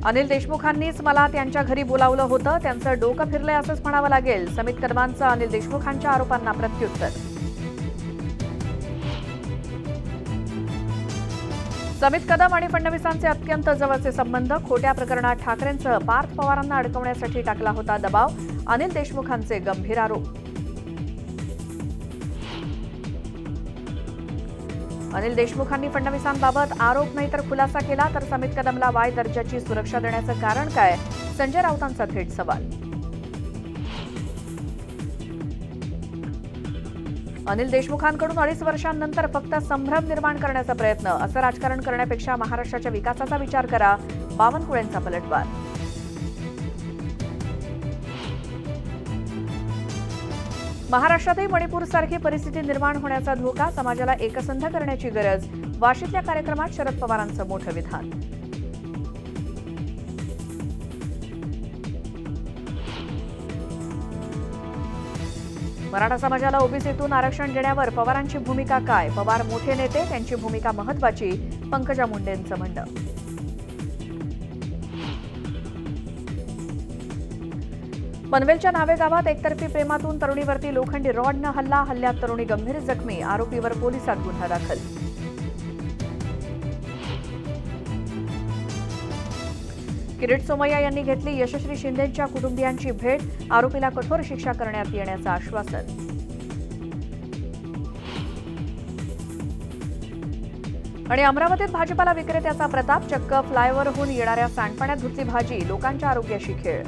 अनिल देशमुखांनीच मला त्यांच्या घरी बोलावलं होतं, त्यांचं डोकं फिरलंय असंच म्हणावं लागेल. समित कदमांचं अनिल देशमुखांच्या आरोपांना प्रत्युत्तर. समित कदम आणि फडणवीसांचे अत्यंत जवळचे संबंध. खोट्या प्रकरणात ठाकरेंसह पार्थ पवारांना अडकवण्यासाठी टाकला होता दबाव. अनिल देशमुखांचे गंभीर आरोप. अनिल देशमुखांनी फडणवीसांबाबत आरोप नाही तर खुलासा केला तर समित कदमला वाय दर्जाची सुरक्षा देण्याचं कारण काय? संजय राऊतांचा थेट सवाल. अनिल देशमुखांकडून 2.5 वर्षांनंतर फक्त संभ्रम निर्माण करण्याचा प्रयत्न. असं राजकारण करण्यापेक्षा महाराष्ट्राच्या विकासाचा विचार करा. बावनकुळेंचा पलटवार. महाराष्ट्रातही मणिपूरसारखी परिस्थिती निर्माण होण्याचा धोका. समाजाला एकसंध करण्याची गरज. वाशीतल्या कार्यक्रमात शरद पवारांचं मोठं विधान. मराठा समाजाला ओबीसीतून आरक्षण देण्यावर पवारांची भूमिका काय? पवार मोठे नेते, त्यांची भूमिका महत्वाची. पंकजा मुंडेंचं म्हणणं. पनवेलच्या नावे गावात एकतर्फी प्रेमातून तरुणीवरती लोखंडी रॉडनं हल्ला. हल्ल्यात तरुणी गंभीर जखमी. आरोपीवर पोलिसात गुन्हा दाखल. किरीट सोमय्या यांनी घेतली यशश्री शिंदेंच्या कुटुंबियांची भेट. आरोपीला कठोर शिक्षा करण्यात येण्याचं आश्वासन. आणि अमरावतीत भाजपाला विक्रेत्याचा प्रताप. चक्क फ्लायओव्हरहून येणाऱ्या सांडपाण्यात धुतली भाजी. लोकांच्या आरोग्याशी खेळ.